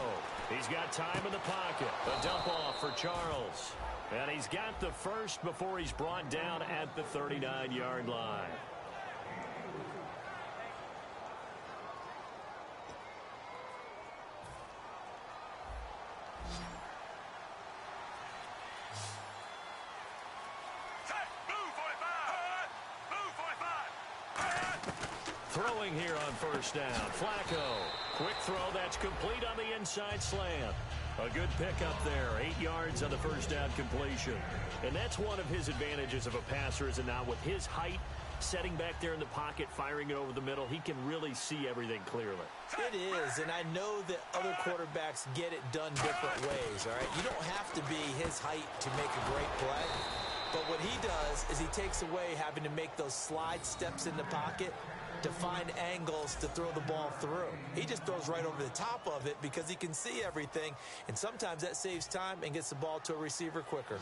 He's got time in the pocket. A dump off for Charles. And he's got the first before he's brought down at the 39-yard line. Throwing here on 1st down. Flacco. Quick throw. That's complete on the inside slant. A good pickup there. 8 yards on the 1st down completion. And that's one of his advantages of a passer, is it not? With his height, Setting back there in the pocket, firing it over the middle, he can really see everything clearly. It is, and I know that other quarterbacks get it done different ways, all right? You don't have to be his height to make a great play. But what he does is he takes away having to make those slide steps in the pocket to find angles to throw the ball through. He just throws right over the top of it because he can see everything, and sometimes that saves time and gets the ball to a receiver quicker.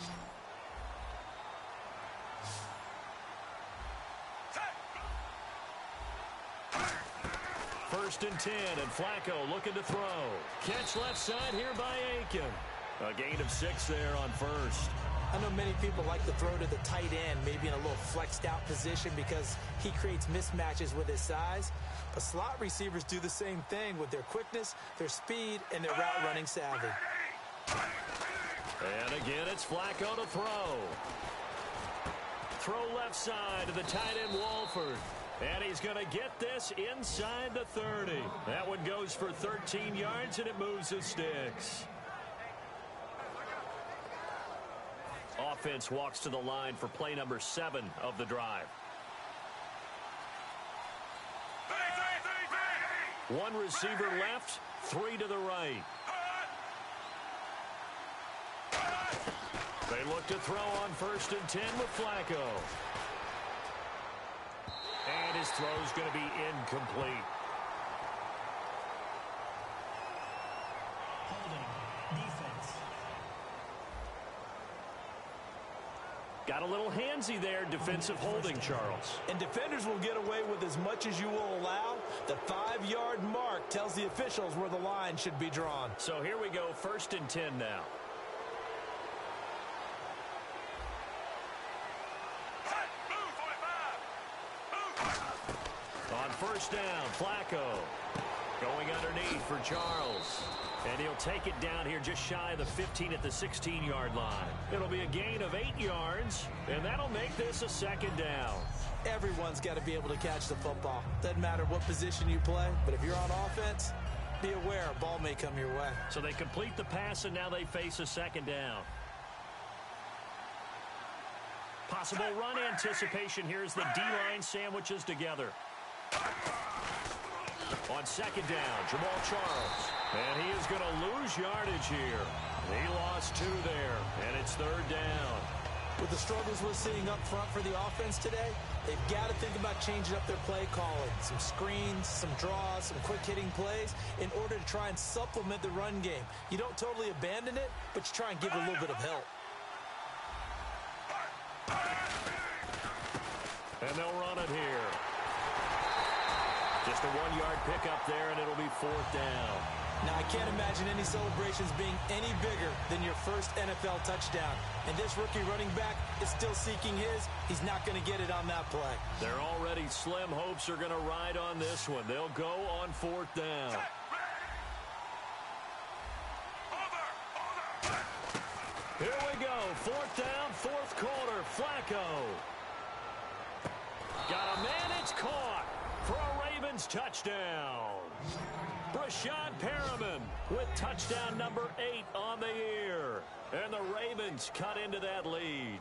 First and 10, and Flacco looking to throw. Catch left side here by Aiken. A gain of 6 there on first. I know many people like to throw to the tight end, maybe in a little flexed out position because he creates mismatches with his size. But slot receivers do the same thing with their quickness, their speed, and their route running savvy. And again, it's Flacco to throw. Throw left side to the tight end Walford. And he's going to get this inside the 30. That one goes for 13 yards, and it moves the sticks. Offense walks to the line for play number 7 of the drive. One receiver left, 3 to the right. They look to throw on first and 10 with Flacco. And his throw's going to be incomplete. Holding. Defense. Got a little handsy there, defensive holding, Charles. And defenders will get away with as much as you will allow. The 5-yard mark tells the officials where the line should be drawn. So here we go, first and 10 now. On first down, Flacco going underneath for Charles. And he'll take it down here just shy of the 15 at the 16-yard line. It'll be a gain of 8 yards, and that'll make this a second down. Everyone's got to be able to catch the football. Doesn't matter what position you play, but if you're on offense, be aware a ball may come your way. So they complete the pass, and now they face a second down. Possible run anticipation. Here's the D-line sandwiches together. On second down, Jamal Charles. And he is going to lose yardage here. He lost 2 there, and it's third down. With the struggles we're seeing up front for the offense today, they've got to think about changing up their play calling. Some screens, some draws, some quick-hitting plays in order to try and supplement the run game. You don't totally abandon it, but you try and give it a little bit of help. And they'll run it here. Just a 1-yard pickup there, and it'll be fourth down. Now, I can't imagine any celebrations being any bigger than your first NFL touchdown. And this rookie running back is still seeking his. He's not going to get it on that play. Their already slim hopes are going to ride on this one. They'll go on fourth down. Here we go. Fourth down, fourth quarter. Flacco. Got a man, it's caught for a Ravens touchdown. Brashad Perriman with touchdown number 8 on the year. And the Ravens cut into that lead.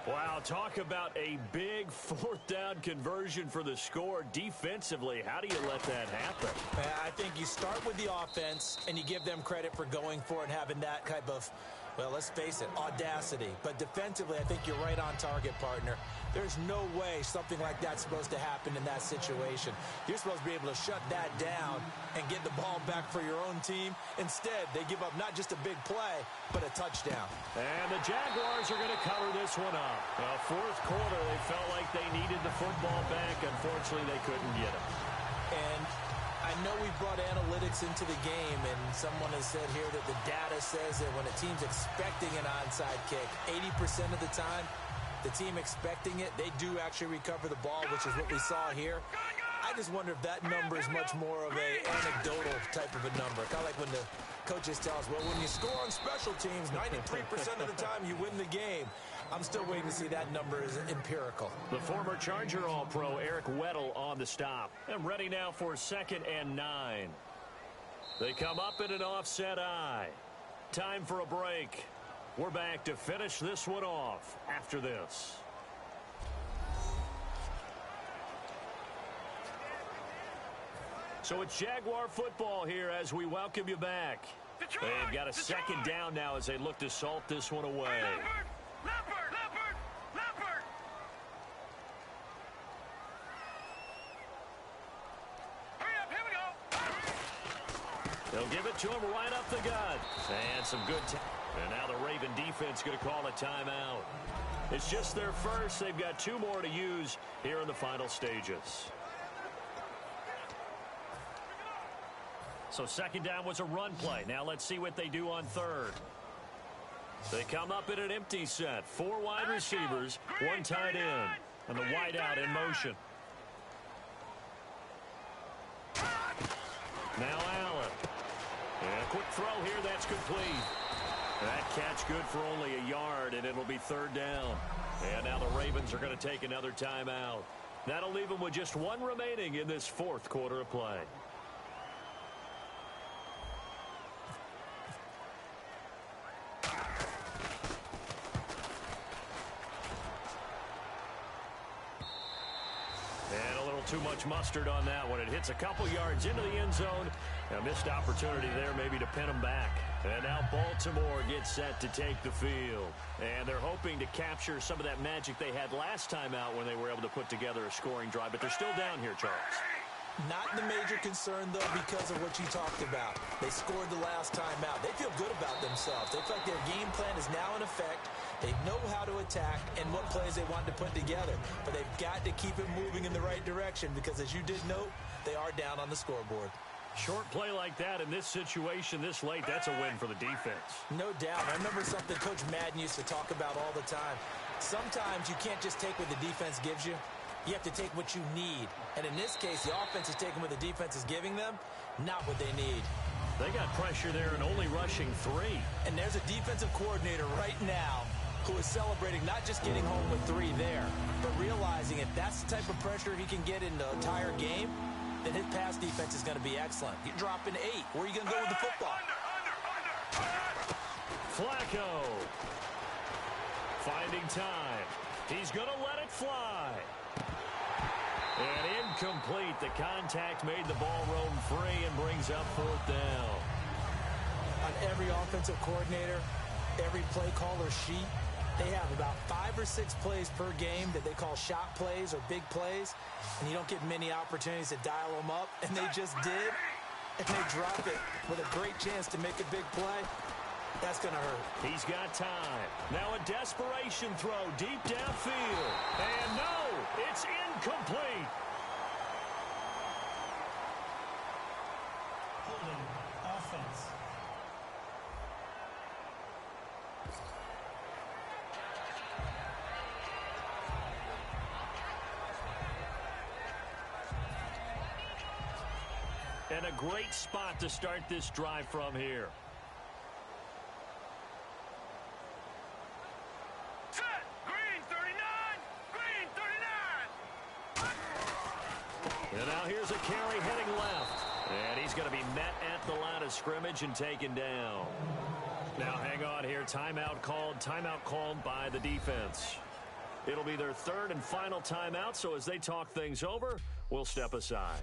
Wow, talk about a big fourth down conversion for the score defensively. How do you let that happen? I think you start with the offense and you give them credit for going for it and having that type of, well, let's face it, audacity. But defensively, I think you're right on target, partner. There's no way something like that's supposed to happen in that situation. You're supposed to be able to shut that down and get the ball back for your own team. Instead, they give up not just a big play, but a touchdown. And the Jaguars are going to cover this one up. Fourth quarter, they felt like they needed the football back. Unfortunately, they couldn't get it. And I know we brought analytics into the game, and someone has said here that the data says that when a team's expecting an onside kick, 80% of the time, the team expecting it, they do actually recover the ball, which is what we saw here. I just wonder if that number is much more of a anecdotal type of a number. Kind of like when the coaches tell us, well, when you score on special teams, 93% of the time you win the game. I'm still waiting to see that number is empirical. The former Charger All-Pro Eric Weddle on the stop. And ready now for second and 9. They come up in an offset eye. Time for a break. We're back to finish this one off after this. So it's Jaguar football here as we welcome you back. Detroit! They've got a second down now as they look to salt this one away. Leopard! Hurry up, here we go! They'll give it to him right up the gut. And some good and now the Raven defense going to call a timeout. It's just their first. They've got 2 more to use here in the final stages. So second down was a run play. Now let's see what they do on third. They come up in an empty set. 4 wide receivers, 1 tight end, and the wide out in motion. Now Allen. And a quick throw here. That's complete. That catch good for only a yard, and it'll be third down. And now the Ravens are going to take another timeout. That'll leave them with just 1 remaining in this 4th quarter of play. And a little too much mustard on that one. It hits a couple yards into the end zone. A missed opportunity there maybe to pin them back. And now Baltimore gets set to take the field. And they're hoping to capture some of that magic they had last time out when they were able to put together a scoring drive. But they're still down here, Charles. Not the major concern, though, because of what you talked about. They scored the last time out. They feel good about themselves. They feel like their game plan is now in effect. They know how to attack and what plays they want to put together. But they've got to keep it moving in the right direction because, as you did note, they are down on the scoreboard. Short play like that in this situation this late, that's a win for the defense. No doubt. I remember something Coach Madden used to talk about all the time. Sometimes you can't just take what the defense gives you. You have to take what you need. And in this case, the offense is taking what the defense is giving them, not what they need. They got pressure there and only rushing 3. And there's a defensive coordinator right now who is celebrating not just getting home with 3 there, but realizing if that's the type of pressure he can get in the entire game, then his pass defense is going to be excellent. You're dropping 8. Where are you going to go with the football? Flacco. Finding time. He's going to let it fly. And incomplete. The contact made the ball roam free and brings up 4th down. On every offensive coordinator, every play caller sheet, they have about 5 or 6 plays per game that they call shot plays or big plays, and you don't get many opportunities to dial them up, and they just did, and they drop it with a great chance to make a big play. That's going to hurt. He's got time. Now a desperation throw deep downfield. And no, it's incomplete. Holding offense. And a great spot to start this drive from here. Set! Green 39! Green 39! And now here's a carry heading left. And he's going to be met at the line of scrimmage and taken down. Now hang on here. Timeout called by the defense. It'll be their 3rd and final timeout, so as they talk things over, we'll step aside.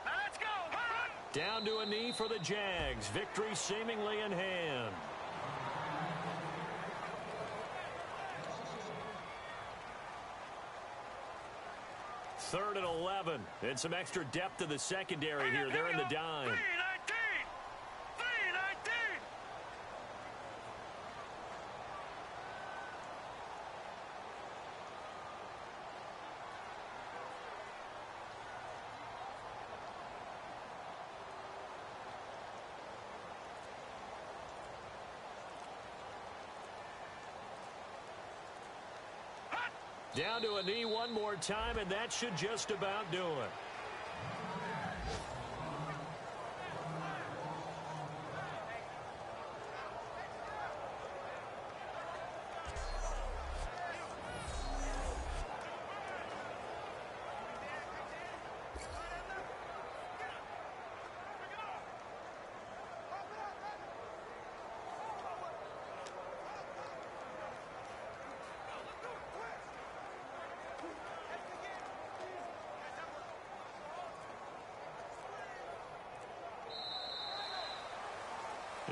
Let's go! Down to a knee for the Jags. Victory seemingly in hand. Third and 11. And some extra depth to the secondary here. They're in the dime. 319! 319! Down to a knee one more time, and that should just about do it.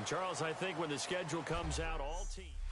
And, Charles, I think when the schedule comes out, all teams.